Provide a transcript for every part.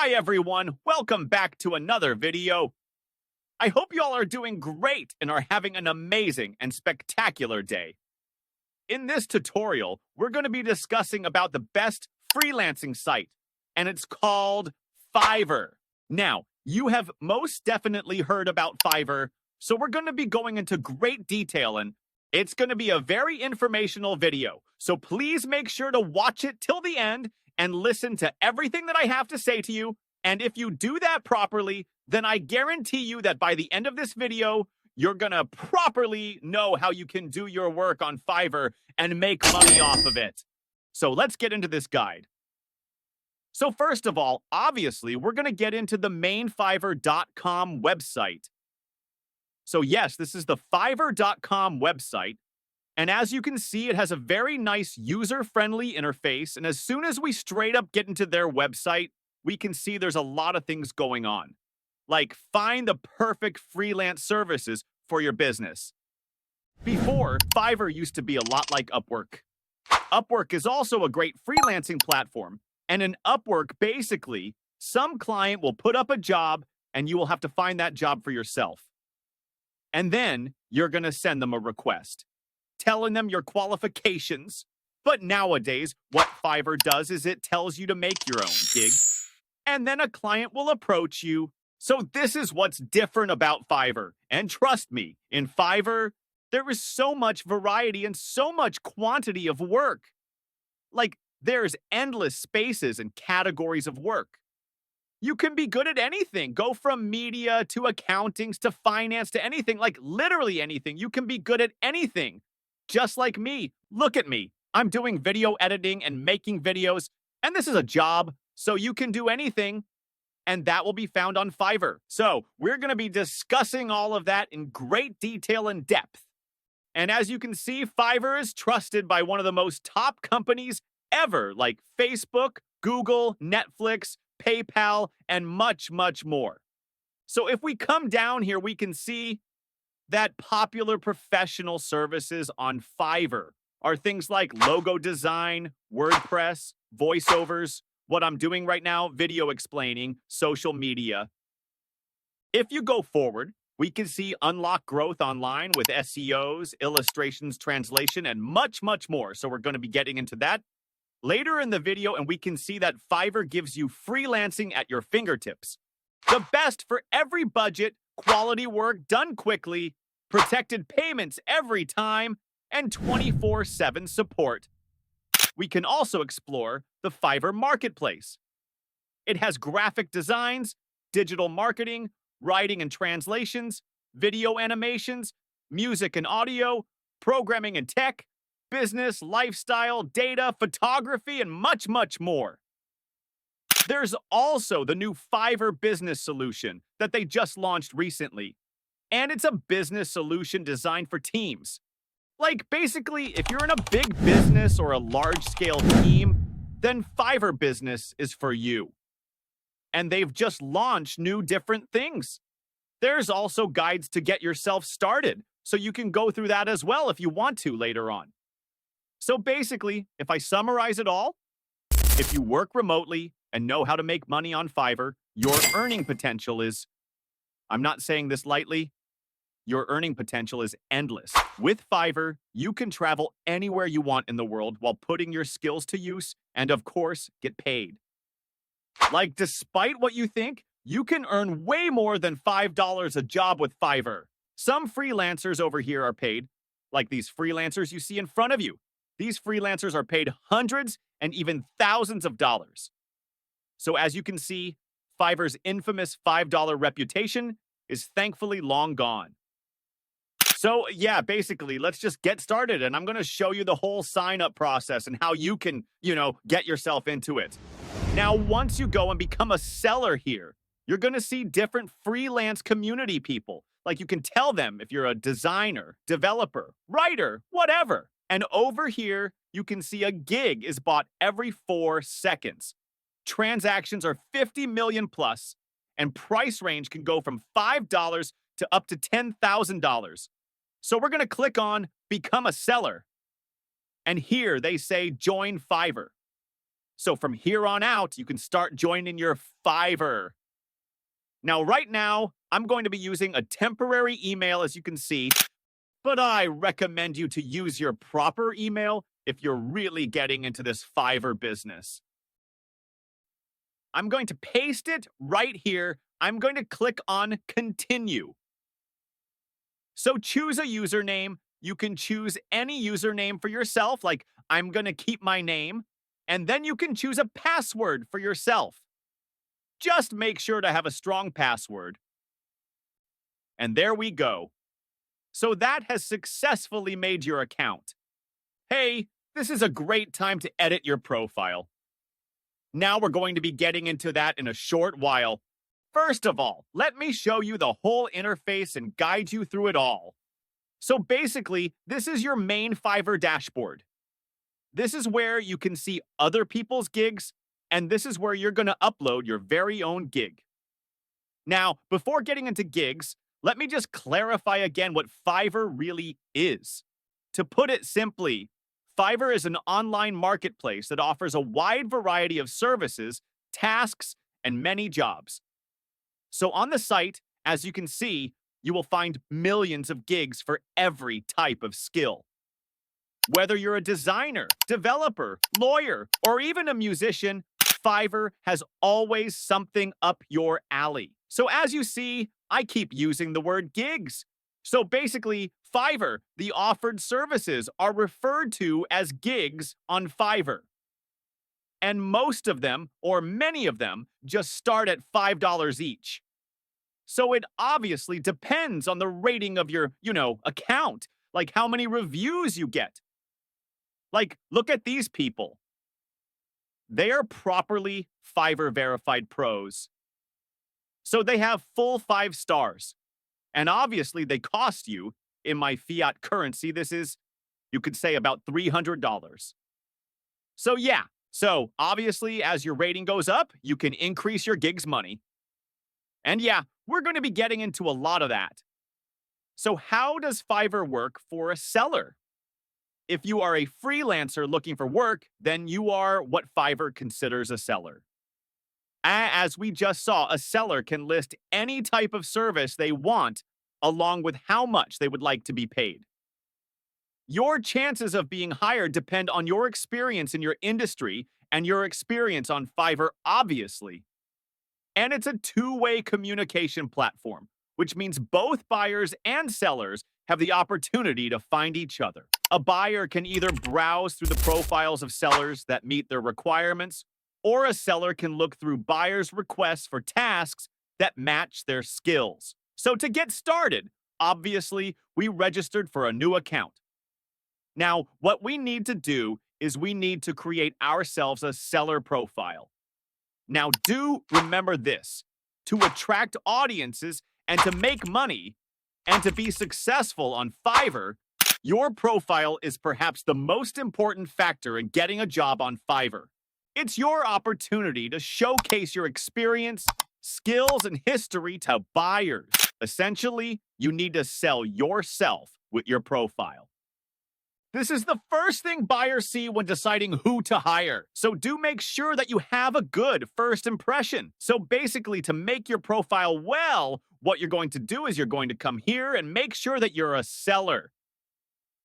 Hi everyone, welcome back to another video. I hope you all are doing great and are having an amazing and spectacular day. In this tutorial, we're going to be discussing about the best freelancing site, and it's called Fiverr. Now, you have most definitely heard about Fiverr, so we're going to be going into great detail, and it's going to be a very informational video. So please make sure to watch it till the end and listen to everything that I have to say to you. And if you do that properly, then I guarantee you that by the end of this video, you're going to properly know how you can do your work on Fiverr and make money off of it. So let's get into this guide. So first of all, obviously, we're going to get into the main Fiverr.com website. So yes, this is the Fiverr.com website. And as you can see, it has a very nice user-friendly interface. And as soon as we straight up get into their website, we can see there's a lot of things going on. Like find the perfect freelance services for your business. Before, Fiverr used to be a lot like Upwork. Upwork is also a great freelancing platform. And in Upwork, basically, some client will put up a job and you will have to find that job for yourself. And then you're going to send them a request, telling them your qualifications. But nowadays, what Fiverr does is it tells you to make your own gig. And then a client will approach you. So this is what's different about Fiverr. And trust me, in Fiverr, there is so much variety and so much quantity of work. Like, there's endless spaces and categories of work. You can be good at anything. Go from media to accountings to finance to anything, like literally anything. You can be good at anything. Just like me. Look at me. I'm doing video editing and making videos, and this is a job, so you can do anything, and that will be found on Fiverr. So we're going to be discussing all of that in great detail and depth. And as you can see, Fiverr is trusted by one of the most top companies ever, like Facebook, Google, Netflix, PayPal, and much, much more. So if we come down here, we can see that popular professional services on Fiverr are things like logo design, WordPress, voiceovers, what I'm doing right now, video explaining, social media. If you go forward, we can see unlock growth online with SEOs, illustrations, translation, and much, much more. So we're going to be getting into that later in the video, and we can see that Fiverr gives you freelancing at your fingertips. The best for every budget, quality work done quickly, protected payments every time, and 24/7 support. We can also explore the Fiverr Marketplace. It has graphic designs, digital marketing, writing and translations, video animations, music and audio, programming and tech, business, lifestyle, data, photography, and much, much more. There's also the new Fiverr Business Solution that they just launched recently. And it's a business solution designed for teams. Like, basically, if you're in a big business or a large-scale team, then Fiverr Business is for you. And they've just launched new different things. There's also guides to get yourself started, so you can go through that as well if you want to later on. So basically, if I summarize it all, if you work remotely and know how to make money on Fiverr, your earning potential is, I'm not saying this lightly, your earning potential is endless. With Fiverr, you can travel anywhere you want in the world while putting your skills to use and, of course, get paid. Like, despite what you think, you can earn way more than $5 a job with Fiverr. Some freelancers over here are paid, like these freelancers you see in front of you. These freelancers are paid hundreds and even thousands of dollars. So as you can see, Fiverr's infamous $5 reputation is thankfully long gone. So yeah, basically, let's just get started, and I'm going to show you the whole sign-up process and how you can, get yourself into it. Now, once you go and become a seller here, you're going to see different freelance community people. Like, you can tell them if you're a designer, developer, writer, whatever. And over here, you can see a gig is bought every 4 seconds. Transactions are 50 million plus, and price range can go from $5 to up to $10,000. So we're going to click on Become a Seller. And here they say Join Fiverr. So from here on out, you can start joining your Fiverr. Now, right now, I'm going to be using a temporary email, as you can see, but I recommend you to use your proper email if you're really getting into this Fiverr business. I'm going to paste it right here. I'm going to click on Continue. So choose a username. You can choose any username for yourself, like I'm going to keep my name, and then you can choose a password for yourself. Just make sure to have a strong password. And there we go. So that has successfully made your account. Hey, this is a great time to edit your profile. Now we're going to be getting into that in a short while. First of all, let me show you the whole interface and guide you through it all. So basically, this is your main Fiverr dashboard. This is where you can see other people's gigs, and this is where you're going to upload your very own gig. Now, before getting into gigs, let me just clarify again what Fiverr really is. To put it simply, Fiverr is an online marketplace that offers a wide variety of services, tasks, and many jobs. So on the site, as you can see, you will find millions of gigs for every type of skill. Whether you're a designer, developer, lawyer, or even a musician, Fiverr has always something up your alley. So as you see, I keep using the word gigs. So basically, Fiverr, the offered services, are referred to as gigs on Fiverr. And most of them, or many of them, just start at $5 each. So it obviously depends on the rating of your, account, like how many reviews you get. Like, look at these people. They are properly Fiverr verified pros. So they have full 5 stars. And obviously they cost you, in my fiat currency, this is, you could say, about $300. So yeah, obviously as your rating goes up, you can increase your gig's money. And yeah, we're going to be getting into a lot of that. So how does Fiverr work for a seller? If you are a freelancer looking for work, then you are what Fiverr considers a seller. As we just saw, a seller can list any type of service they want along with how much they would like to be paid. Your chances of being hired depend on your experience in your industry and your experience on Fiverr, obviously. And it's a two-way communication platform, which means both buyers and sellers have the opportunity to find each other. A buyer can either browse through the profiles of sellers that meet their requirements, or a seller can look through buyers' requests for tasks that match their skills. So to get started, obviously, we registered for a new account. Now, what we need to do is we need to create ourselves a seller profile. Now, do remember this. To attract audiences and to make money and to be successful on Fiverr, your profile is perhaps the most important factor in getting a job on Fiverr. It's your opportunity to showcase your experience, skills, and history to buyers. Essentially, you need to sell yourself with your profile. This is the first thing buyers see when deciding who to hire. So do make sure that you have a good first impression. So basically, to make your profile well, what you're going to do is you're going to come here and make sure that you're a seller.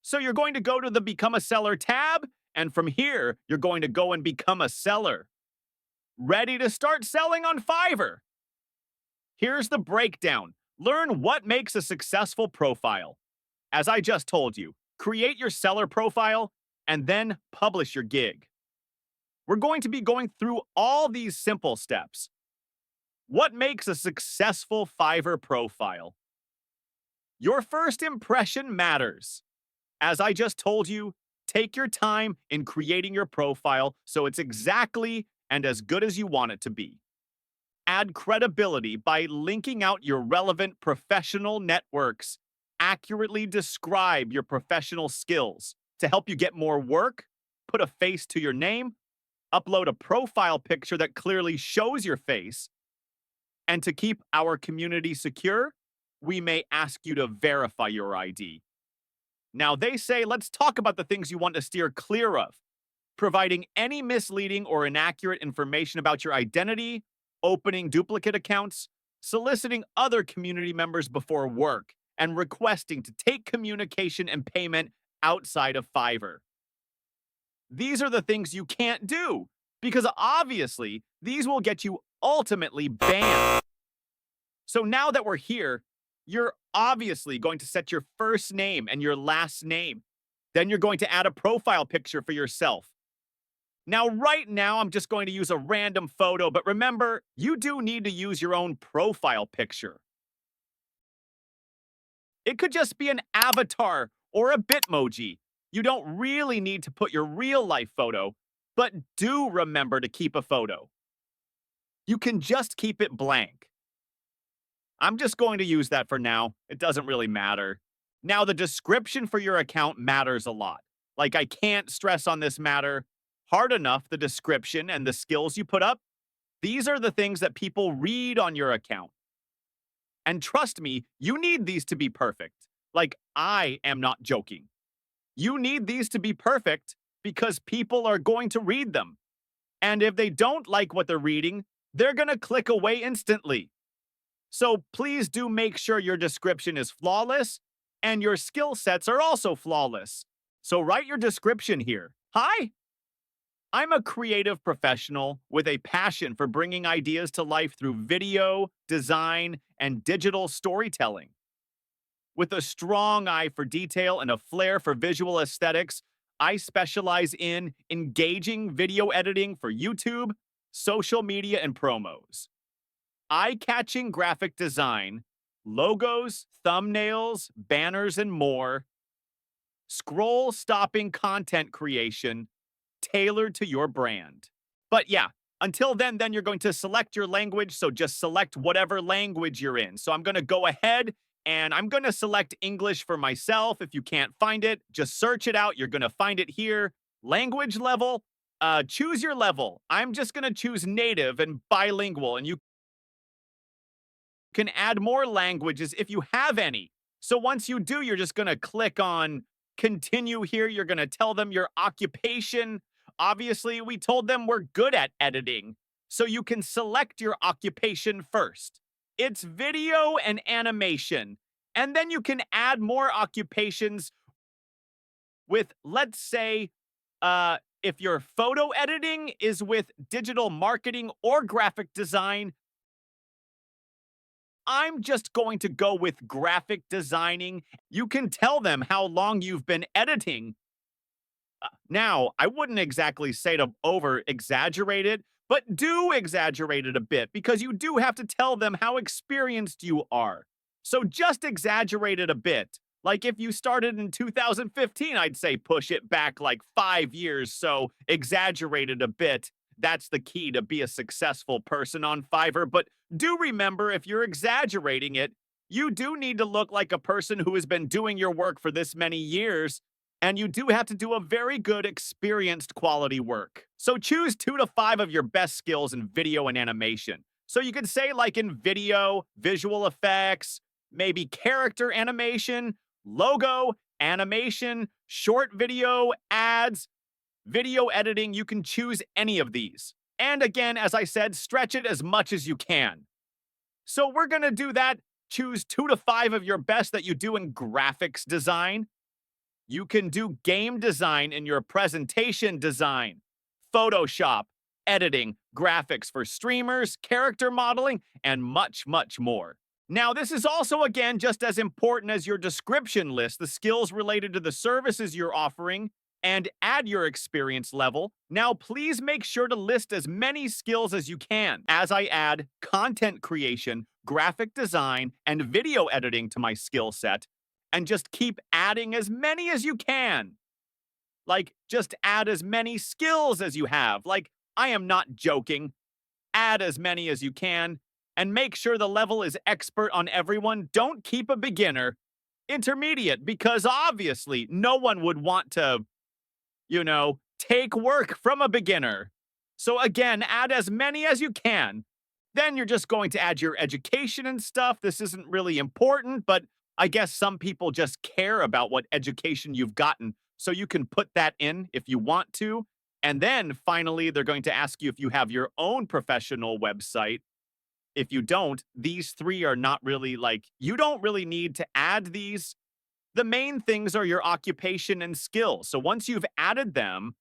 So you're going to go to the Become a Seller tab, and from here, you're going to go and become a seller. Ready to start selling on Fiverr? Here's the breakdown. Learn what makes a successful profile. As I just told you, create your seller profile and then publish your gig. We're going to be going through all these simple steps. What makes a successful Fiverr profile? Your first impression matters. As I just told you, take your time in creating your profile so it's exactly and as good as you want it to be. Add credibility by linking out your relevant professional networks. Accurately describe your professional skills. To help you get more work, put a face to your name, upload a profile picture that clearly shows your face. And to keep our community secure, we may ask you to verify your ID. Now, they say, let's talk about the things you want to steer clear of. providing any misleading or inaccurate information about your identity, opening duplicate accounts, soliciting other community members before work, and requesting to take communication and payment outside of Fiverr. These are the things you can't do because obviously these will get you ultimately banned. So now that we're here, you're obviously going to set your first name and your last name. Then you're going to add a profile picture for yourself. Now, right now, I'm just going to use a random photo, but remember, you do need to use your own profile picture. It could just be an avatar or a Bitmoji. You don't really need to put your real life photo, but do remember to keep a photo. You can just keep it blank. I'm just going to use that for now. It doesn't really matter. Now, the description for your account matters a lot. Like, I can't stress on this matter hard enough. The description and the skills you put up, these are the things that people read on your account. And trust me, you need these to be perfect. Like, I am not joking. You need these to be perfect because people are going to read them. And if they don't like what they're reading, they're going to click away instantly. So please do make sure your description is flawless and your skill sets are also flawless. So write your description here. Hi, I'm a creative professional with a passion for bringing ideas to life through video, design, and digital storytelling. With a strong eye for detail and a flair for visual aesthetics, I specialize in engaging video editing for YouTube, social media, and promos. Eye-catching graphic design, logos, thumbnails, banners, and more. Scroll-stopping content creation tailored to your brand. But yeah, until then you're going to select your language, so just select whatever language you're in. So I'm going to go ahead and I'm going to select English for myself. If you can't find it, just search it out. You're going to find it here. Language level, choose your level. I'm just going to choose native and bilingual, and you can add more languages if you have any. So once you do, you're just going to click on continue here. You're going to tell them your occupation. Obviously, we told them we're good at editing, so you can select your occupation first. It's video and animation. And then you can add more occupations with, let's say, if your photo editing is with digital marketing or graphic design, I'm just going to go with graphic designing. You can tell them how long you've been editing. Now, I wouldn't exactly say to over-exaggerate it, but do exaggerate it a bit because you do have to tell them how experienced you are. So just exaggerate it a bit. Like if you started in 2015, I'd say push it back like 5 years, so exaggerate it a bit. That's the key to be a successful person on Fiverr. But do remember, if you're exaggerating it, you do need to look like a person who has been doing your work for this many years, and you do have to do a very good, experienced quality work. So choose 2 to 5 of your best skills in video and animation. So you could say like in video, visual effects, maybe character animation, logo, animation, short video, ads, video editing. You can choose any of these. And again, as I said, stretch it as much as you can. So we're going to do that. Choose 2 to 5 of your best that you do in graphics design. You can do game design in your presentation design, Photoshop, editing, graphics for streamers, character modeling, and much, much more. Now, this is also, again, just as important as your description list, the skills related to the services you're offering, and add your experience level. Now, please make sure to list as many skills as you can as I add content creation, graphic design, and video editing to my skill set, and just keep adding as many as you can. Like, just add as many skills as you have. Like, I am not joking. Add as many as you can, and make sure the level is expert on everyone. Don't keep a beginner. Intermediate, because obviously no one would want to, take work from a beginner. So again, add as many as you can. Then you're just going to add your education and stuff. This isn't really important, but I guess some people just care about what education you've gotten. So you can put that in if you want to. And then finally, they're going to ask you if you have your own professional website. If you don't, these three are not really you don't really need to add these. The main things are your occupation and skill. So once you've added them,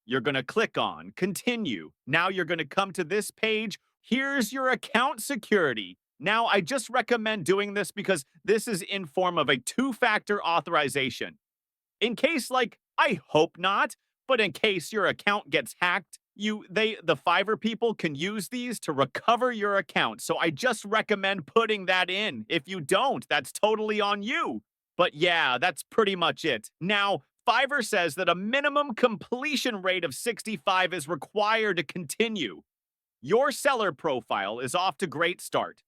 you're going to click on continue. Now you're going to come to this page. Here's your account security. Now, I just recommend doing this because this is in form of a two-factor authorization. In case, I hope not, but in case your account gets hacked, the Fiverr people can use these to recover your account. So I just recommend putting that in. If you don't, that's totally on you. But yeah, that's pretty much it. Now, Fiverr says that a minimum completion rate of 65 is required to continue. Your seller profile is off to a great start.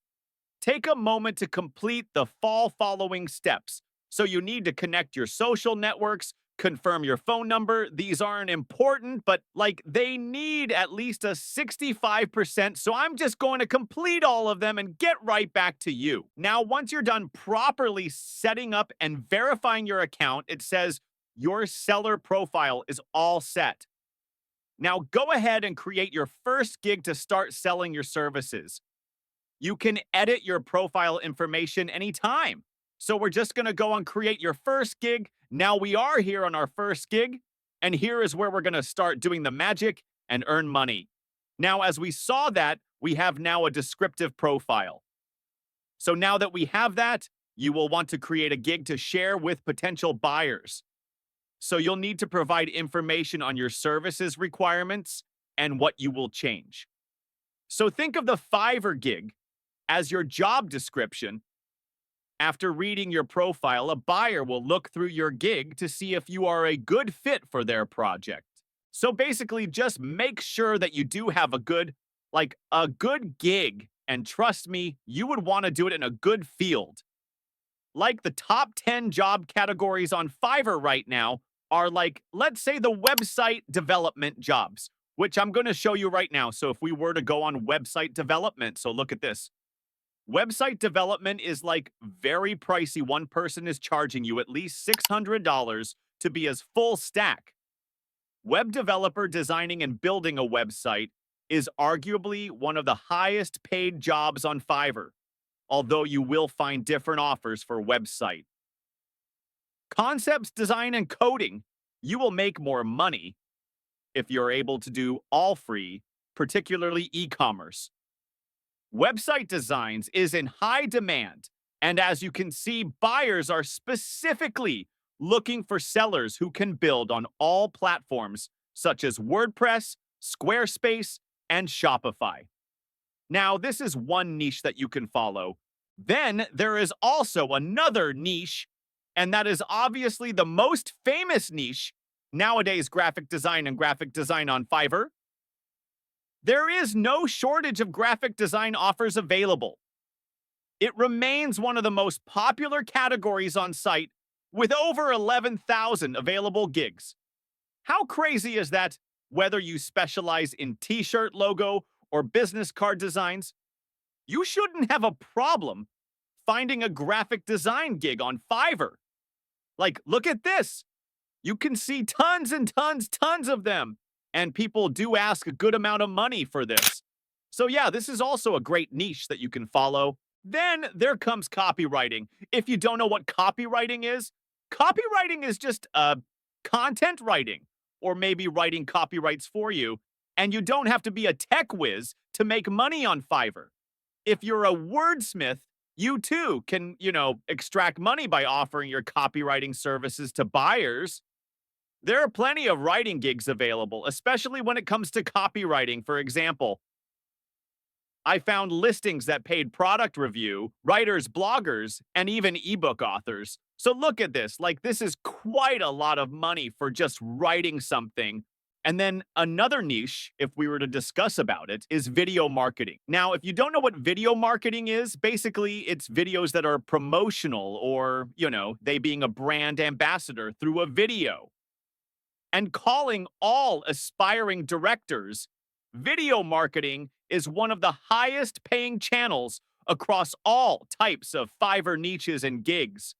Take a moment to complete the following steps. So you need to connect your social networks, confirm your phone number. These aren't important, but they need at least a 65%. So I'm just going to complete all of them and get right back to you. Now, once you're done properly setting up and verifying your account, it says your seller profile is all set. Now go ahead and create your first gig to start selling your services. You can edit your profile information anytime. So we're just going to go and create your first gig. Now we are here on our first gig, and here is where we're going to start doing the magic and earn money. Now, as we saw that, we have now a descriptive profile. So now that we have that, you will want to create a gig to share with potential buyers. So you'll need to provide information on your services requirements and what you will change. So think of the Fiverr gig as your job description. After reading your profile, a buyer will look through your gig to see if you are a good fit for their project. So basically, just make sure that you do have a good gig. And trust me, you would want to do it in a good field. Like the top 10 job categories on Fiverr right now are let's say the website development jobs, which I'm going to show you right now. So if we were to go on website development, so look at this. Website development is very pricey. One person is charging you at least $600 to be as full stack. Web developer designing and building a website is arguably one of the highest paid jobs on Fiverr, although you will find different offers for website. Concepts, design, and coding, you will make more money if you're able to do all free, particularly e-commerce. Website designs is in high demand, and as you can see, buyers are specifically looking for sellers who can build on all platforms such as WordPress, Squarespace, and Shopify. Now, this is one niche that you can follow. Then there is also another niche, and that is obviously the most famous niche nowadays, graphic design and graphic design on Fiverr. There is no shortage of graphic design offers available. It remains one of the most popular categories on site with over 11,000 available gigs. How crazy is that? Whether you specialize in t-shirt logo or business card designs, you shouldn't have a problem finding a graphic design gig on Fiverr. Look at this. You can see tons and tons of them. And people do ask a good amount of money for this. So yeah, this is also a great niche that you can follow. Then there comes copywriting. If you don't know what copywriting is just content writing, or maybe writing copyrights for you. And you don't have to be a tech whiz to make money on Fiverr. If you're a wordsmith, you too can, extract money by offering your copywriting services to buyers. There are plenty of writing gigs available, especially when it comes to copywriting. For example, I found listings that paid product review, writers, bloggers, and even ebook authors. So look at this. This is quite a lot of money for just writing something. And then another niche, if we were to discuss about it, is video marketing. Now, if you don't know what video marketing is, basically it's videos that are promotional or, they being a brand ambassador through a video. And calling all aspiring directors, video marketing is one of the highest paying channels across all types of Fiverr niches and gigs.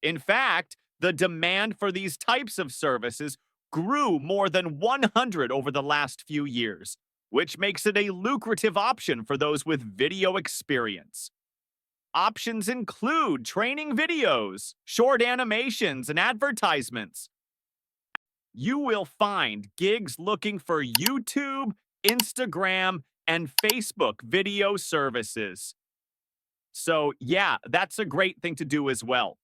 In fact, the demand for these types of services grew more than 100 over the last few years, which makes it a lucrative option for those with video experience. Options include training videos, short animations, and advertisements. You will find gigs looking for YouTube, Instagram, and Facebook video services. So, yeah, that's a great thing to do as well.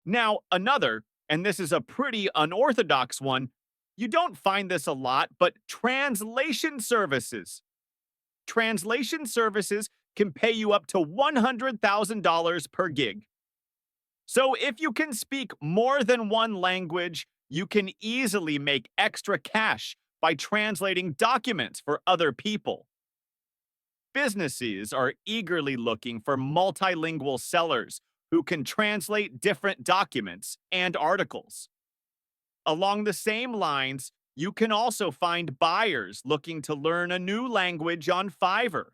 Now, another, and this is a pretty unorthodox one, you don't find this a lot, but translation services. Translation services can pay you up to $100,000 per gig. So if you can speak more than one language, you can easily make extra cash by translating documents for other people. Businesses are eagerly looking for multilingual sellers who can translate different documents and articles. Along the same lines, you can also find buyers looking to learn a new language on Fiverr.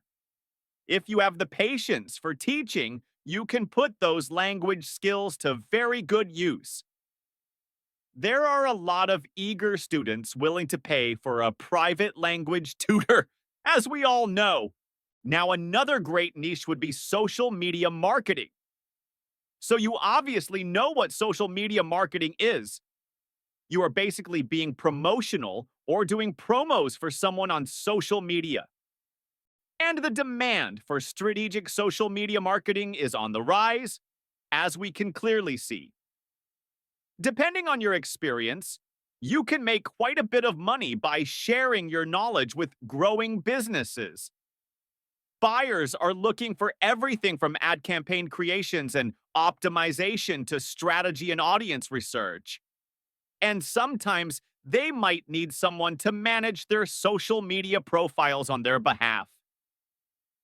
If you have the patience for teaching, you can put those language skills to very good use. There are a lot of eager students willing to pay for a private language tutor, as we all know. Now, another great niche would be social media marketing. So you obviously know what social media marketing is. You are basically being promotional or doing promos for someone on social media. And the demand for strategic social media marketing is on the rise, as we can clearly see. Depending on your experience, you can make quite a bit of money by sharing your knowledge with growing businesses. Buyers are looking for everything from ad campaign creations and optimization to strategy and audience research. And sometimes they might need someone to manage their social media profiles on their behalf.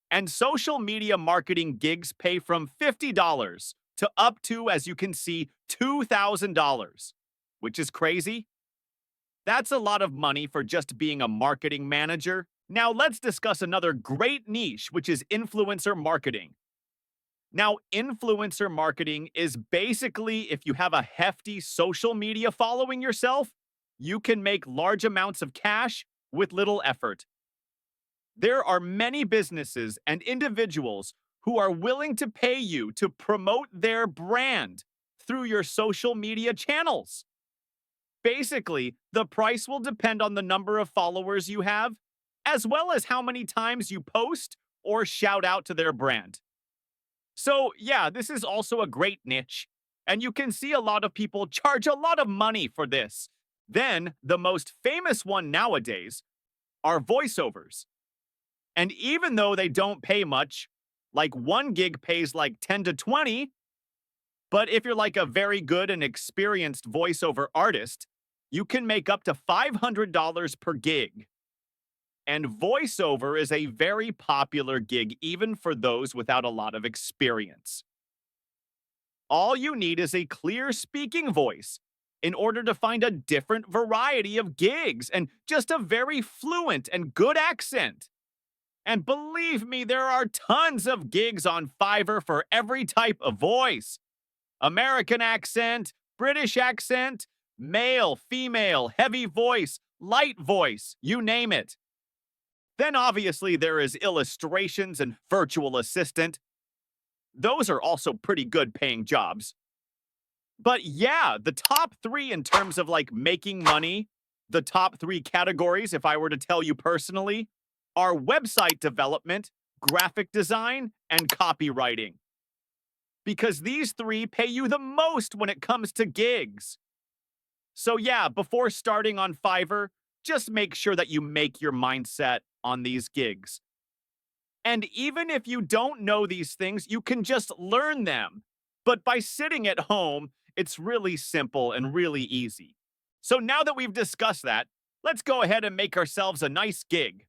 And social media marketing gigs pay from $50 to up to, as you can see, $2,000, which is crazy. That's a lot of money for just being a marketing manager. Now let's discuss another great niche, which is influencer marketing. Now, influencer marketing is basically if you have a hefty social media following yourself, you can make large amounts of cash with little effort. There are many businesses and individuals who are willing to pay you to promote their brand through your social media channels. Basically, the price will depend on the number of followers you have, as well as how many times you post or shout out to their brand. So, yeah, this is also a great niche, and you can see a lot of people charge a lot of money for this. Then, the most famous one nowadays are voiceovers. And even though they don't pay much, like one gig pays like 10 to 20, but if you're like a very good and experienced voiceover artist, you can make up to $500 per gig. And voiceover is a very popular gig even for those without a lot of experience. All you need is a clear speaking voice in order to find a different variety of gigs and just a very fluent and good accent. And believe me, there are tons of gigs on Fiverr for every type of voice. American accent, British accent, male, female, heavy voice, light voice, you name it. Then obviously there is illustrations and virtual assistant. Those are also pretty good paying jobs. But yeah, the top three in terms of like making money, the top three categories, if I were to tell you personally, are website development, graphic design, and copywriting. Because these three pay you the most when it comes to gigs. So yeah, before starting on Fiverr, just make sure that you make your mindset on these gigs. And even if you don't know these things, you can just learn them. But by sitting at home, it's really simple and really easy. So now that we've discussed that, let's go ahead and make ourselves a nice gig.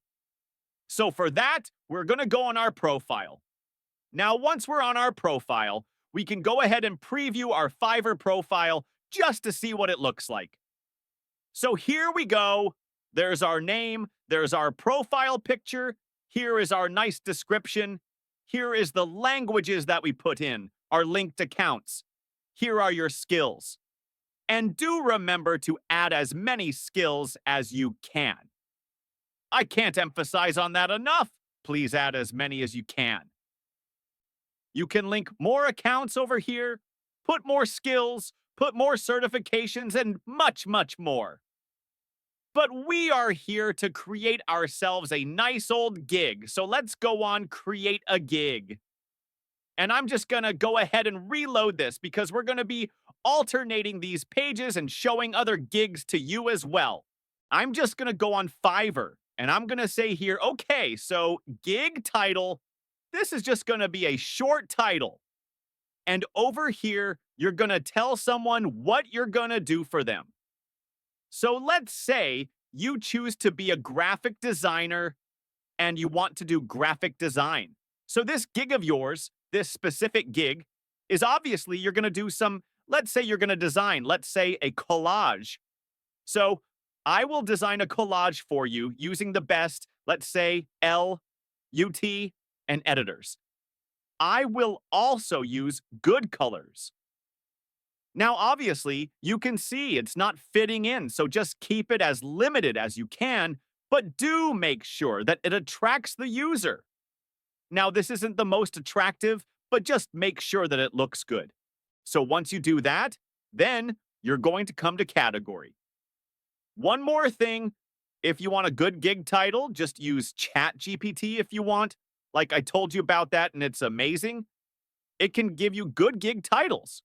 So for that, we're going to go on our profile. Now, once we're on our profile, we can go ahead and preview our Fiverr profile just to see what it looks like. So here we go. There's our name. There's our profile picture. Here is our nice description. Here is the languages that we put in, our linked accounts. Here are your skills. And do remember to add as many skills as you can. I can't emphasize on that enough. Please add as many as you can. You can link more accounts over here, put more skills, put more certifications, and much, much more. But we are here to create ourselves a nice old gig. So let's go on, create a gig. And I'm just going to go ahead and reload this because we're going to be alternating these pages and showing other gigs to you as well. I'm just going to go on Fiverr and I'm going to say here, okay, so gig title, this is just going to be a short title. And over here, you're going to tell someone what you're going to do for them. So let's say you choose to be a graphic designer and you want to do graphic design. So this gig of yours, this specific gig, is obviously you're going to do some, let's say you're going to design, let's say a collage. So I will design a collage for you using the best, let's say L, UT, and editors. I will also use good colors. Now, obviously, you can see it's not fitting in, so just keep it as limited as you can, but do make sure that it attracts the user. Now, this isn't the most attractive, but just make sure that it looks good. So once you do that, then you're going to come to category. One more thing, if you want a good gig title, just use ChatGPT if you want. Like I told you about that, and it's amazing. It can give you good gig titles.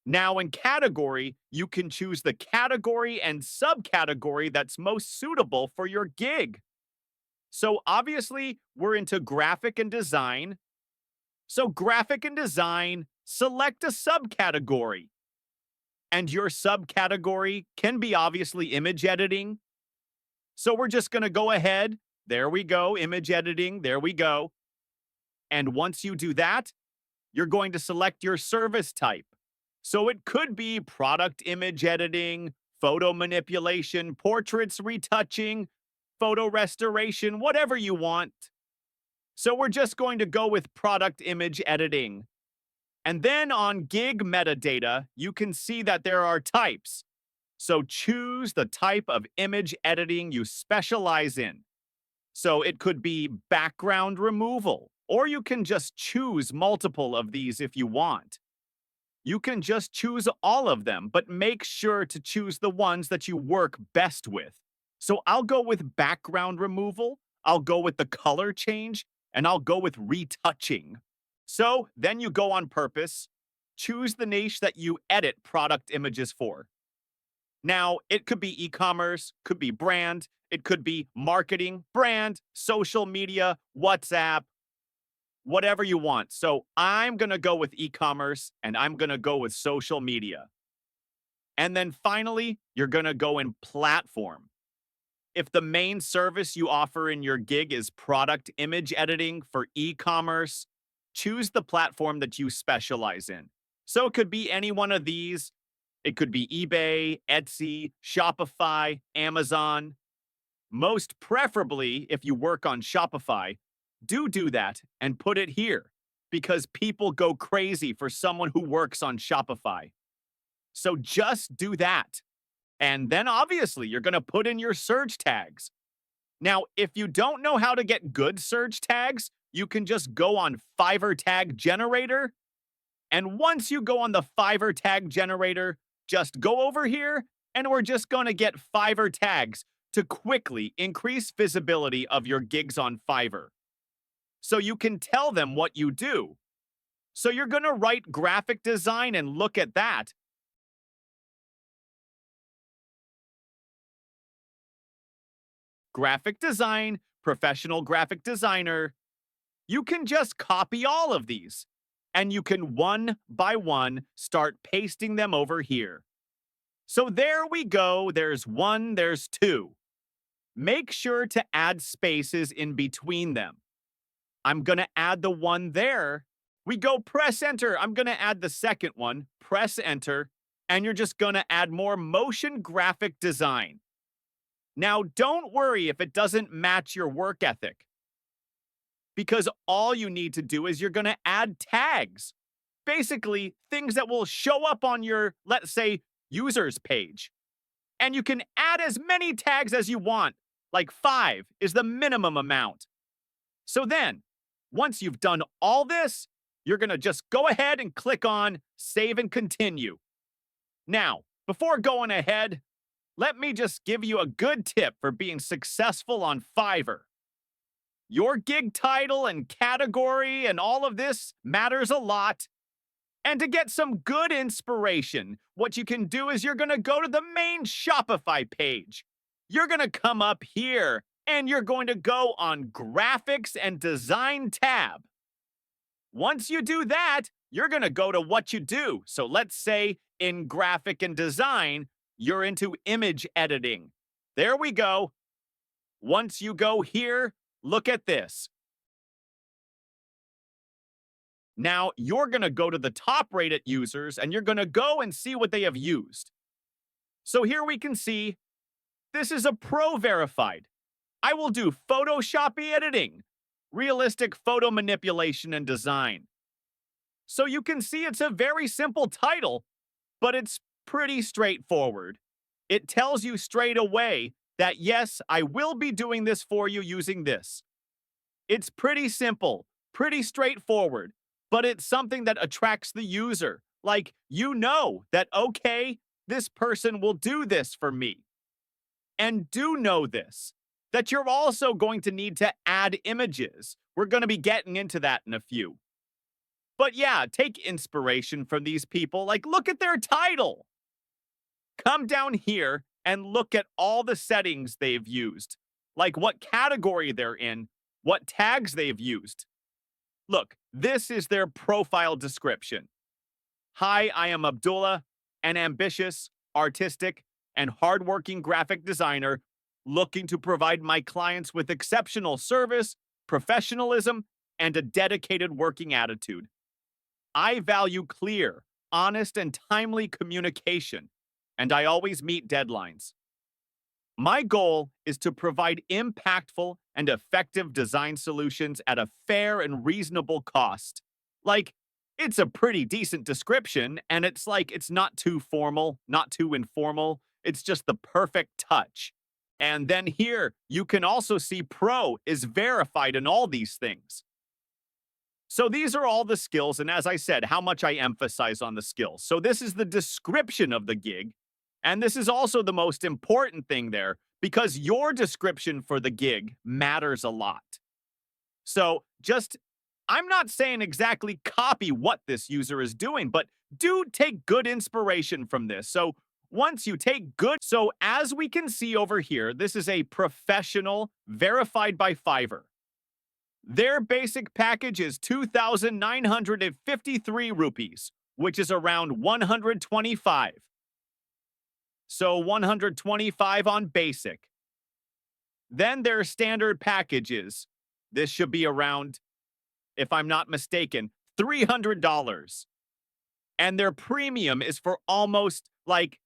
Now, in category, you can choose the category and subcategory that's most suitable for your gig. So obviously, we're into graphic and design. So graphic and design, select a subcategory. And your subcategory can be obviously image editing. So we're just going to go ahead. There we go, image editing, there we go. And once you do that, you're going to select your service type. So it could be product image editing, photo manipulation, portraits retouching, photo restoration, whatever you want. So we're just going to go with product image editing. And then on gig metadata, you can see that there are types. So choose the type of image editing you specialize in. So it could be background removal, or you can just choose multiple of these if you want. You can just choose all of them, but make sure to choose the ones that you work best with. So I'll go with background removal, I'll go with the color change, and I'll go with retouching. So then you go on purpose, choose the niche that you edit product images for. Now, it could be e-commerce, could be brand, it could be marketing, brand, social media, WhatsApp, whatever you want. So I'm going to go with e-commerce and I'm going to go with social media. And then finally, you're going to go in platform. If the main service you offer in your gig is product image editing for e-commerce, choose the platform that you specialize in. So it could be any one of these. It could be eBay, Etsy, Shopify, Amazon. Most preferably, if you work on Shopify, do that and put it here because people go crazy for someone who works on Shopify. So just do that. And then obviously you're going to put in your search tags. Now, if you don't know how to get good search tags, you can just go on Fiverr Tag Generator. And once you go on the Fiverr Tag Generator, just go over here and we're just going to get Fiverr tags to quickly increase visibility of your gigs on Fiverr. So you can tell them what you do. So you're going to write graphic design and look at that. Graphic design, professional graphic designer. You can just copy all of these. And you can one by one start pasting them over here. So there we go. There's one, there's two. Make sure to add spaces in between them. I'm going to add the one there. We go press enter. I'm going to add the second one. Press enter. And you're just going to add more motion graphic design. Now, don't worry if it doesn't match your work ethic. Because all you need to do is you're going to add tags. Basically, things that will show up on your, let's say, users page. And you can add as many tags as you want, like 5 is the minimum amount. So then, once you've done all this, you're going to just go ahead and click on Save and Continue. Now, before going ahead, let me just give you a good tip for being successful on Fiverr. Your gig title and category and all of this matters a lot. And to get some good inspiration, what you can do is you're going to go to the main Shopify page. You're going to come up here and you're going to go on Graphics and Design tab. Once you do that, you're going to go to what you do. So let's say in Graphic and Design, you're into image editing. There we go. Once you go here, look at this. Now, you're going to go to the top rated users and you're going to go and see what they have used. So here we can see this is a pro verified. I will do Photoshoppy editing, realistic photo manipulation and design. So you can see it's a very simple title, but it's pretty straightforward. It tells you straight away that yes, I will be doing this for you using this. It's pretty simple, pretty straightforward, but it's something that attracts the user. Like, you know that, okay, this person will do this for me. And do know this, that you're also going to need to add images. We're going to be getting into that in a few. But yeah, take inspiration from these people. Like, look at their title. Come down here and look at all the settings they've used. Like what category they're in, what tags they've used. Look, this is their profile description. Hi, I am Abdullah, an ambitious, artistic, and hardworking graphic designer looking to provide my clients with exceptional service, professionalism, and a dedicated working attitude. I value clear, honest, and timely communication, and I always meet deadlines. My goal is to provide impactful and effective design solutions at a fair and reasonable cost. Like, it's a pretty decent description, and it's like it's not too formal, not too informal. It's just the perfect touch. And then here, you can also see Pro is verified in all these things. So these are all the skills, and as I said, how much I emphasize on the skills. So this is the description of the gig, and this is also the most important thing there, because your description for the gig matters a lot. So I'm not saying exactly copy what this user is doing, but do take good inspiration from this. So once you take good, so as we can see over here, this is a professional verified by Fiverr. Their basic package is 2,953 rupees, which is around 125. So 125 on basic. Then their standard packages. This should be around, if I'm not mistaken, $300. And their premium is for almost, like,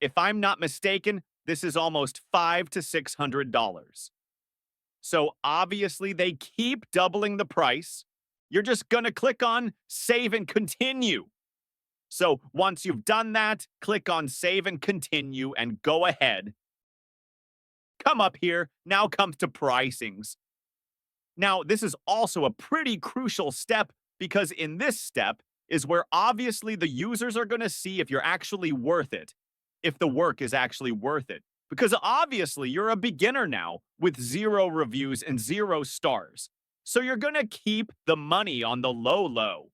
if I'm not mistaken, this is almost $500 to $600. So obviously they keep doubling the price. You're just going to click on Save and Continue. So once you've done that, click on Save and Continue and go ahead. Come up here. Now comes to pricings. Now, this is also a pretty crucial step because in this step is where obviously the users are going to see if you're actually worth it, if the work is actually worth it. Because obviously you're a beginner now with 0 reviews and 0 stars. So you're going to keep the money on the low.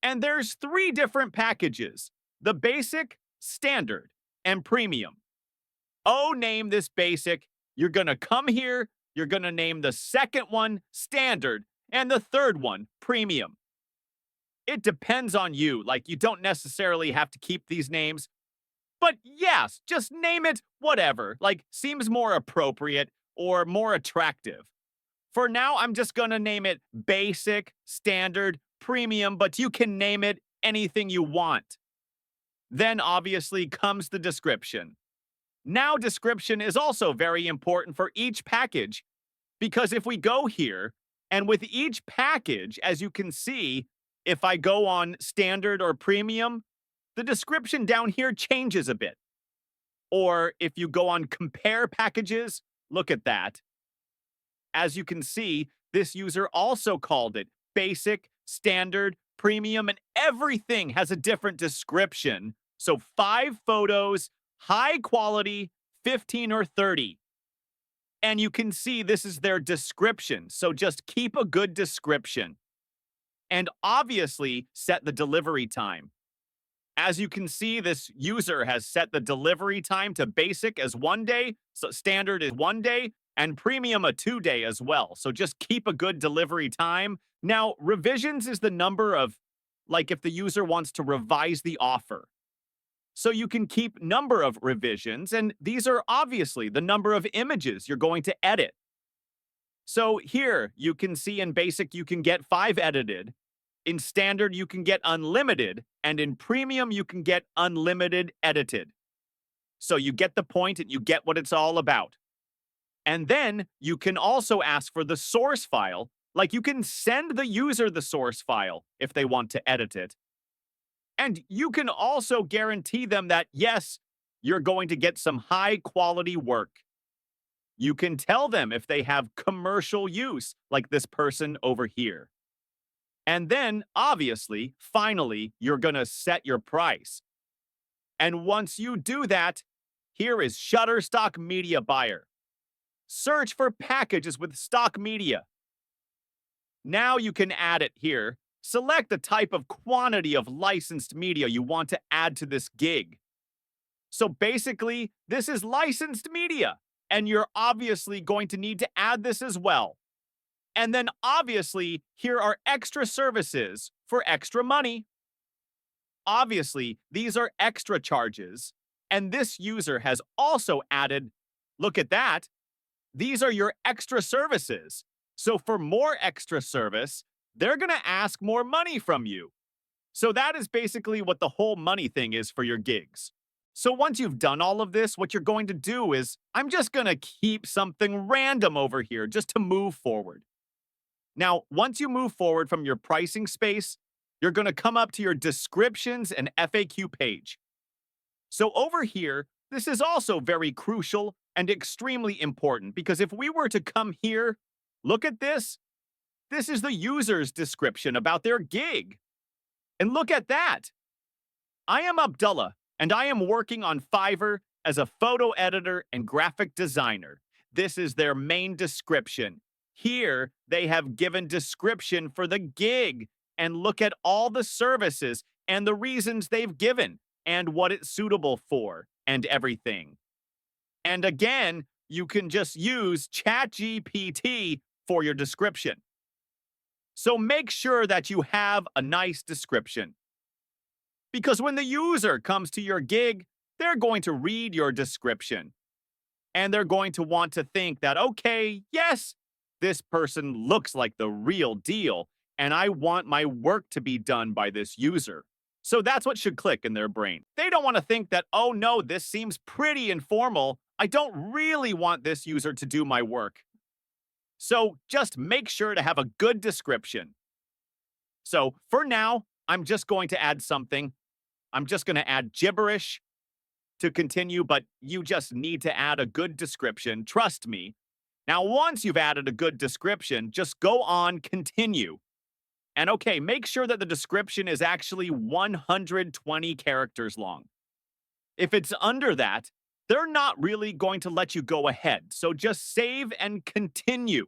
And there's 3 different packages: the basic, standard, and premium. Oh, name this basic. You're going to come here. You're going to name the second one standard and the third one premium. It depends on you. Like, you don't necessarily have to keep these names. But yes, just name it whatever. Like, seems more appropriate or more attractive. For now, I'm just going to name it basic, standard, premium, but you can name it anything you want. Then obviously comes the description. Now, description is also very important for each package, because if we go here, and with each package, as you can see, if I go on standard or premium, the description down here changes a bit. Or if you go on compare packages, look at that. As you can see, this user also called it basic, standard, premium, and everything has a different description. So 5 photos, high quality, 15 or 30. And you can see this is their description. So just keep a good description. And obviously set the delivery time. As you can see, this user has set the delivery time to basic as 1 day, so standard is 1 day, and premium a 2-day as well. So just keep a good delivery time. Now, revisions is the number of, like if the user wants to revise the offer. So you can keep number of revisions, and these are obviously the number of images you're going to edit. So here you can see in basic, you can get 5 edited. In standard, you can get unlimited, and in premium, you can get unlimited edited. So you get the point and you get what it's all about. And then you can also ask for the source file, like you can send the user the source file if they want to edit it. And you can also guarantee them that, yes, you're going to get some high quality work. You can tell them if they have commercial use, like this person over here. And then, obviously, finally, you're going to set your price. And once you do that, here is Shutterstock Media Buyer. Search for packages with stock media. Now you can add it here. Select the type of quantity of licensed media you want to add to this gig. So basically, this is licensed media, and you're obviously going to need to add this as well. And then obviously, here are extra services for extra money. Obviously, these are extra charges. And this user has also added, look at that, these are your extra services. So for more extra service, they're going to ask more money from you. So that is basically what the whole money thing is for your gigs. So once you've done all of this, what you're going to do is, I'm just going to keep something random over here just to move forward. Now, once you move forward from your pricing space, you're going to come up to your descriptions and FAQ page. So over here, this is also very crucial and extremely important because if we were to come here, look at this. This is the user's description about their gig. And look at that. I am Abdullah, and I am working on Fiverr as a photo editor and graphic designer. This is their main description. Here, they have given description for the gig, and look at all the services and the reasons they've given and what it's suitable for and everything. And again, you can just use ChatGPT for your description. So make sure that you have a nice description. Because when the user comes to your gig, they're going to read your description. And they're going to want to think that, okay, yes, this person looks like the real deal, and I want my work to be done by this user. So that's what should click in their brain. They don't want to think that, oh no, this seems pretty informal. I don't really want this user to do my work. So just make sure to have a good description. So for now, I'm just going to add something. I'm just going to add gibberish to continue, but you just need to add a good description. Trust me. Now, once you've added a good description, just go on, continue. And okay, make sure that the description is actually 120 characters long. If it's under that, they're not really going to let you go ahead. So just save and continue.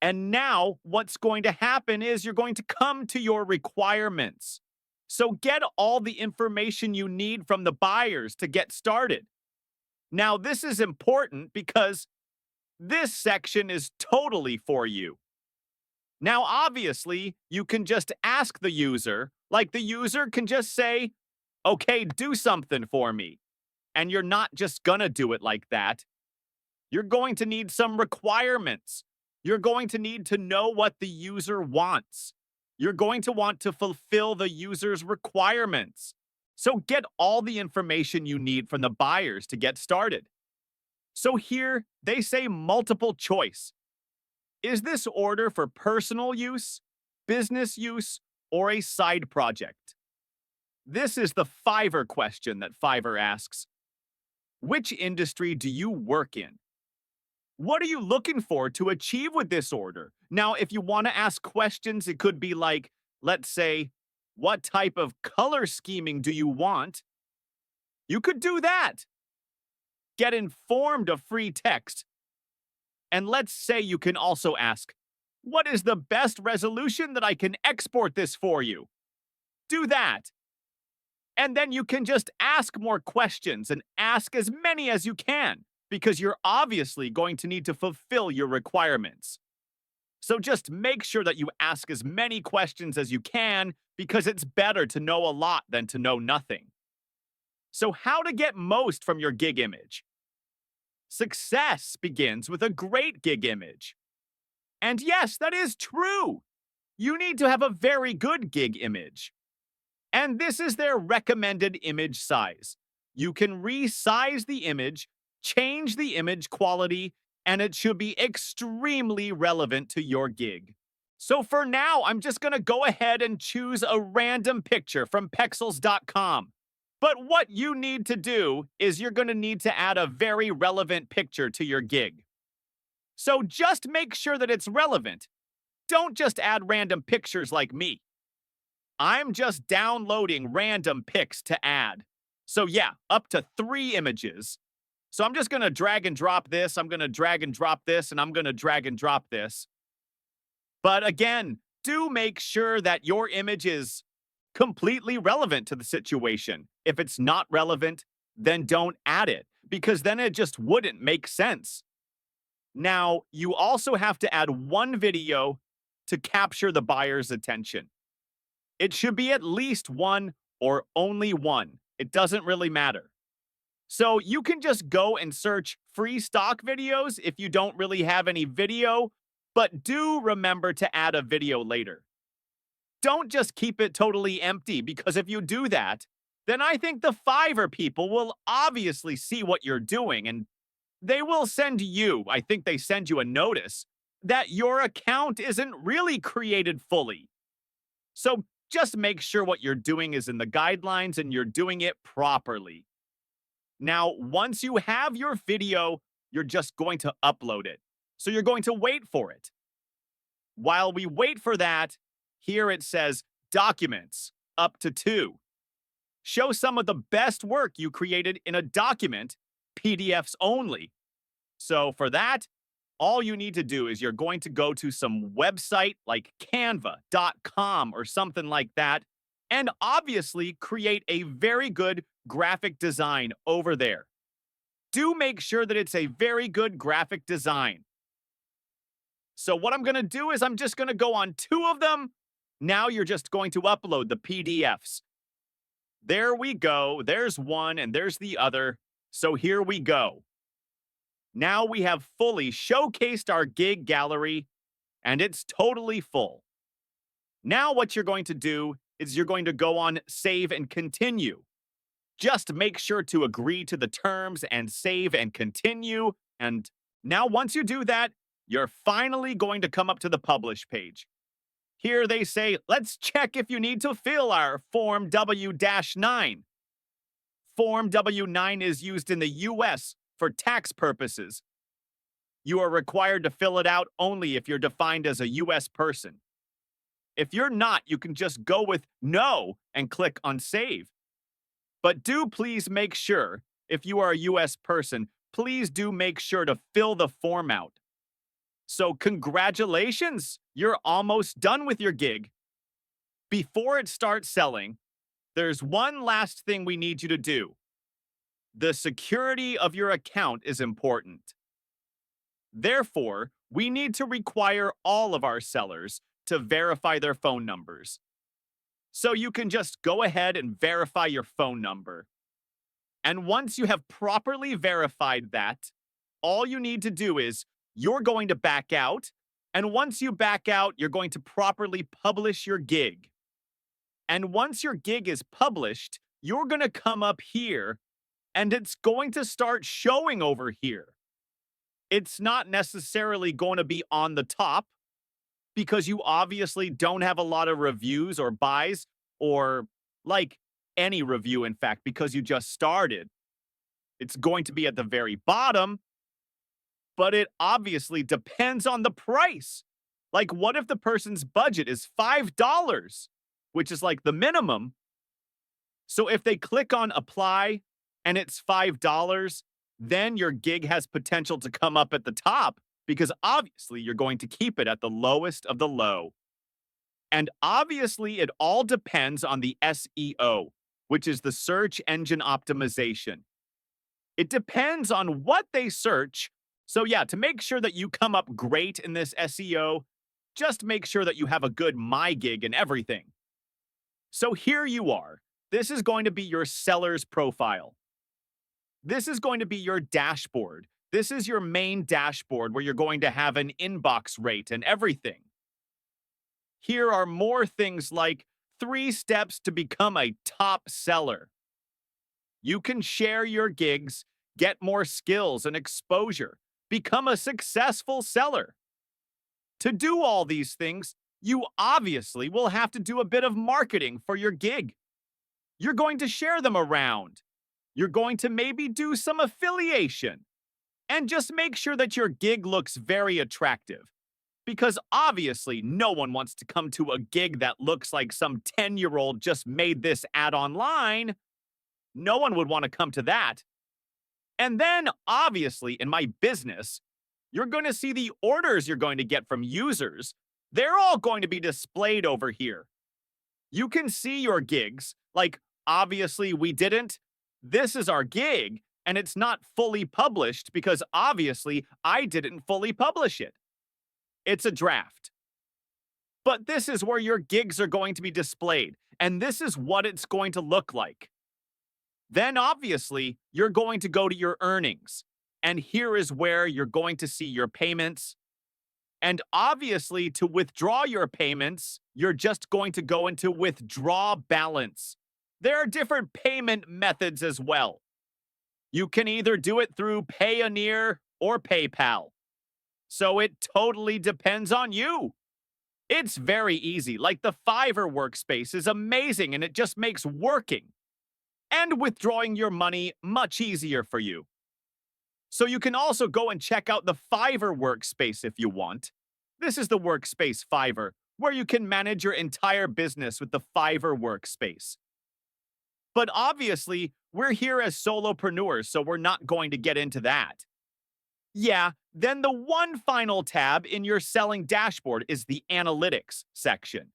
And now what's going to happen is you're going to come to your requirements. So get all the information you need from the buyers to get started. Now, this is important because this section is totally for you. Now, obviously, you can just ask the user, like the user can just say, okay, do something for me. And you're not just gonna do it like that. You're going to need some requirements. You're going to need to know what the user wants. You're going to want to fulfill the user's requirements. So get all the information you need from the buyers to get started. So here, they say multiple choice. Is this order for personal use, business use, or a side project? This is the Fiverr question that Fiverr asks. Which industry do you work in? What are you looking for to achieve with this order? Now, if you want to ask questions, it could be like, let's say, what type of color scheming do you want? You could do that. Get informed of free text. And let's say you can also ask, what is the best resolution that I can export this for you? Do that. And then you can just ask more questions and ask as many as you can because you're obviously going to need to fulfill your requirements. So just make sure that you ask as many questions as you can because it's better to know a lot than to know nothing. So how to get most from your gig image? Success begins with a great gig image. And yes, that is true. You need to have a very good gig image. And this is their recommended image size. You can resize the image, change the image quality, and it should be extremely relevant to your gig. So for now, I'm just going to go ahead and choose a random picture from pexels.com. But what you need to do is you're going to need to add a very relevant picture to your gig. So just make sure that it's relevant. Don't just add random pictures like me. I'm just downloading random pics to add. So yeah, up to 3 images. So I'm just going to drag and drop this, I'm going to drag and drop this, and I'm going to drag and drop this. But again, do make sure that your image is completely relevant to the situation. If it's not relevant, then don't add it, because then it just wouldn't make sense. Now, you also have to add one video to capture the buyer's attention. It should be at least one or only one. It doesn't really matter. So you can just go and search free stock videos if you don't really have any video, but do remember to add a video later. Don't just keep it totally empty, because if you do that, then I think the Fiverr people will obviously see what you're doing, and they will send you, I think they send you a notice, that your account isn't really created fully. So just make sure what you're doing is in the guidelines and you're doing it properly. Now, once you have your video, you're just going to upload it. So you're going to wait for it. While we wait for that, here it says documents, up to 2. Show some of the best work you created in a document, PDFs only. So for that, all you need to do is you're going to go to some website like canva.com or something like that, and obviously create a very good graphic design over there. Do make sure that it's a very good graphic design. So what I'm going to do is I'm just going to go on 2 of them. Now you're just going to upload the PDFs. There we go. There's one and there's the other. So here we go. Now we have fully showcased our gig gallery, and it's totally full. Now what you're going to do is you're going to go on save and continue. Just make sure to agree to the terms and save and continue. And now once you do that, you're finally going to come up to the publish page. Here they say, let's check if you need to fill our Form W-9. Form W-9 is used in the U.S. for tax purposes. You are required to fill it out only if you're defined as a U.S. person. If you're not, you can just go with no and click on save. But do please make sure, if you are a U.S. person, please do make sure to fill the form out. So congratulations, you're almost done with your gig. Before it starts selling, there's one last thing we need you to do. The security of your account is important. Therefore, we need to require all of our sellers to verify their phone numbers. So you can just go ahead and verify your phone number. And once you have properly verified that, all you need to do is you're going to back out. And once you back out, you're going to properly publish your gig. And once your gig is published, you're going to come up here and it's going to start showing over here. It's not necessarily going to be on the top because you obviously don't have a lot of reviews or buys, or like any review, in fact, because you just started. It's going to be at the very bottom, but it obviously depends on the price. Like, what if the person's budget is $5, which is like the minimum? So if they click on apply and it's $5, then your gig has potential to come up at the top because obviously you're going to keep it at the lowest of the low. And obviously, it all depends on the SEO, which is the search engine optimization. It depends on what they search. So yeah, to make sure that you come up great in this SEO, just make sure that you have a good My Gig and everything. So here you are. This is going to be your seller's profile. This is going to be your dashboard. This is your main dashboard where you're going to have an inbox rate and everything. Here are more things like 3 steps to become a top seller. You can share your gigs, get more skills and exposure, become a successful seller. To do all these things, you obviously will have to do a bit of marketing for your gig. You're going to share them around. You're going to maybe do some affiliation. And just make sure that your gig looks very attractive. Because obviously, no one wants to come to a gig that looks like some 10-year-old just made this ad online. No one would want to come to that. And then, obviously, in my business, you're going to see the orders you're going to get from users. They're all going to be displayed over here. You can see your gigs, like, obviously, we didn't. This is our gig, and it's not fully published because obviously I didn't fully publish it. It's a draft. But this is where your gigs are going to be displayed, and this is what it's going to look like. Then obviously, you're going to go to your earnings, and here is where you're going to see your payments. And obviously, to withdraw your payments, you're just going to go into withdraw balance. There are different payment methods as well. You can either do it through Payoneer or PayPal. So it totally depends on you. It's very easy. Like the Fiverr workspace is amazing and it just makes working and withdrawing your money much easier for you. So you can also go and check out the Fiverr workspace if you want. This is the workspace Fiverr, where you can manage your entire business with the Fiverr workspace. But obviously, we're here as solopreneurs, so we're not going to get into that. Yeah, then the one final tab in your selling dashboard is the analytics section.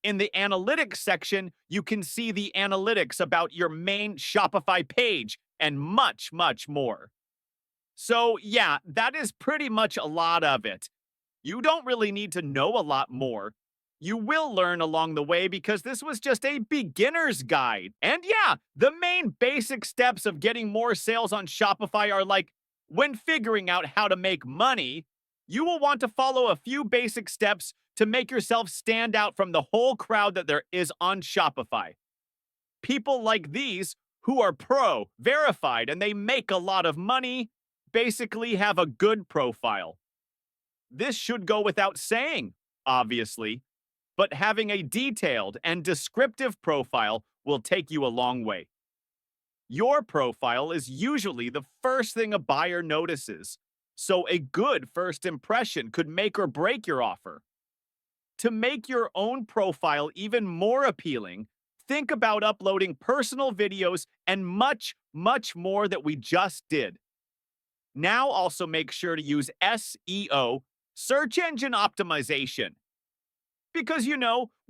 In the analytics section, you can see the analytics about your main Shopify page and much, much more. So yeah, that is pretty much a lot of it. You don't really need to know a lot more. You will learn along the way because this was just a beginner's guide. And yeah, the main basic steps of getting more sales on Shopify are like, when figuring out how to make money, you will want to follow a few basic steps to make yourself stand out from the whole crowd that there is on Shopify. People like these, who are pro, verified, and they make a lot of money, basically have a good profile. This should go without saying, obviously, but having a detailed and descriptive profile will take you a long way. Your profile is usually the first thing a buyer notices, so a good first impression could make or break your offer. To make your own profile even more appealing, think about uploading personal videos and much, much more that we just did. Now also make sure to use SEO, search engine optimization. Because,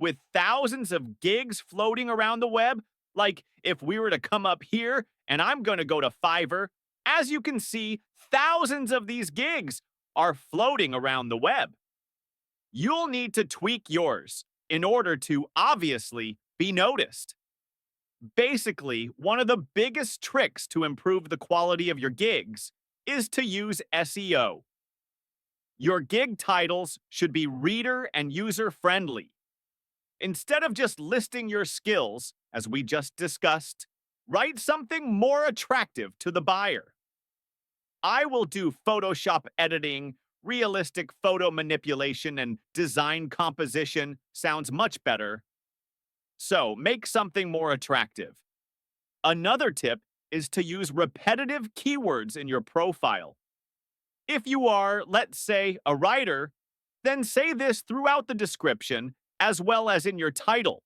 with thousands of gigs floating around the web, like if we were to come up here and I'm going to go to Fiverr, as you can see, thousands of these gigs are floating around the web. You'll need to tweak yours in order to obviously be noticed. Basically, one of the biggest tricks to improve the quality of your gigs is to use SEO. Your gig titles should be reader and user friendly. Instead of just listing your skills, as we just discussed, write something more attractive to the buyer. I will do Photoshop editing, realistic photo manipulation, and design composition sounds much better. So make something more attractive. Another tip is to use repetitive keywords in your profile. If you are, let's say, a writer, then say this throughout the description as well as in your title.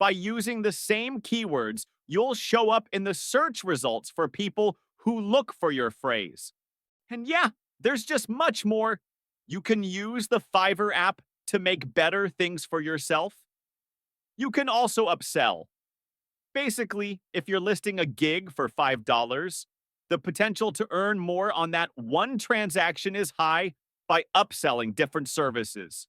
By using the same keywords, you'll show up in the search results for people who look for your phrase. And yeah, there's just much more. You can use the Fiverr app to make better things for yourself. You can also upsell. Basically, if you're listing a gig for $5, the potential to earn more on that one transaction is high by upselling different services.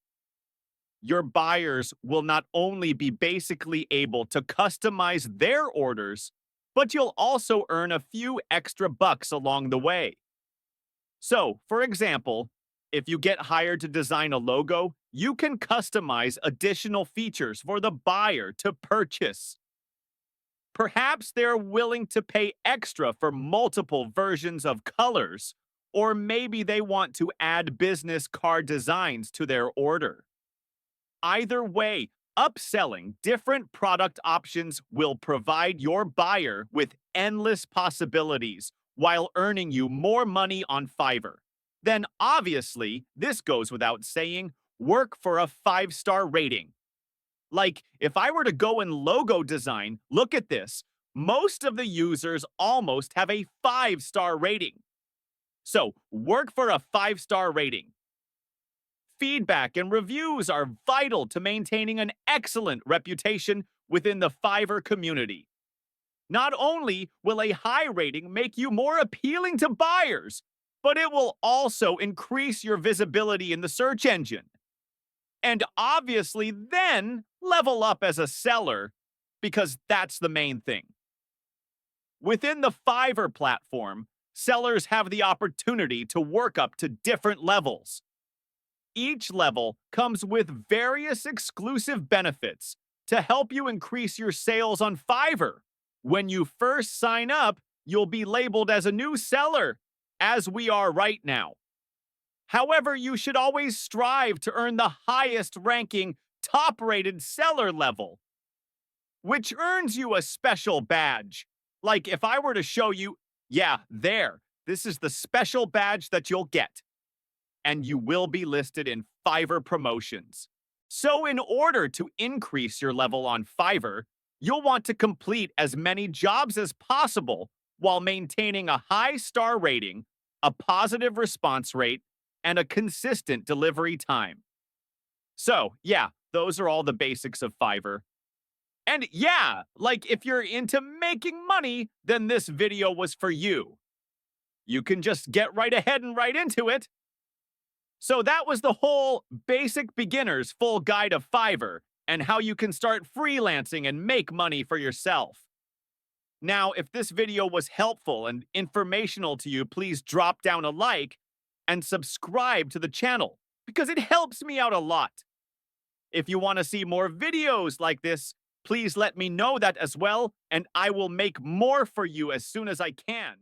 Your buyers will not only be basically able to customize their orders, but you'll also earn a few extra bucks along the way. So, for example, if you get hired to design a logo, you can customize additional features for the buyer to purchase. Perhaps they're willing to pay extra for multiple versions of colors, or maybe they want to add business card designs to their order. Either way, upselling different product options will provide your buyer with endless possibilities while earning you more money on Fiverr. Then obviously, this goes without saying, work for a 5-star rating. Like, if I were to go in logo design, look at this. Most of the users almost have a 5-star rating. So, work for a 5-star rating. Feedback and reviews are vital to maintaining an excellent reputation within the Fiverr community. Not only will a high rating make you more appealing to buyers, but it will also increase your visibility in the search engine. And obviously, then level up as a seller, because that's the main thing. Within the Fiverr platform, sellers have the opportunity to work up to different levels. Each level comes with various exclusive benefits to help you increase your sales on Fiverr. When you first sign up, you'll be labeled as a new seller, as we are right now. However, you should always strive to earn the highest ranking, top-rated seller level, which earns you a special badge. Like if I were to show you, yeah, this is the special badge that you'll get, and you will be listed in Fiverr promotions. So in order to increase your level on Fiverr, you'll want to complete as many jobs as possible while maintaining a high star rating, a positive response rate, and a consistent delivery time. So, yeah, those are all the basics of Fiverr. And yeah, like if you're into making money, then this video was for you. You can just get right ahead and right into it. So that was the whole basic beginner's full guide of Fiverr and how you can start freelancing and make money for yourself. Now, if this video was helpful and informational to you, please drop down a like and subscribe to the channel because it helps me out a lot. If you want to see more videos like this, please let me know that as well, and I will make more for you as soon as I can.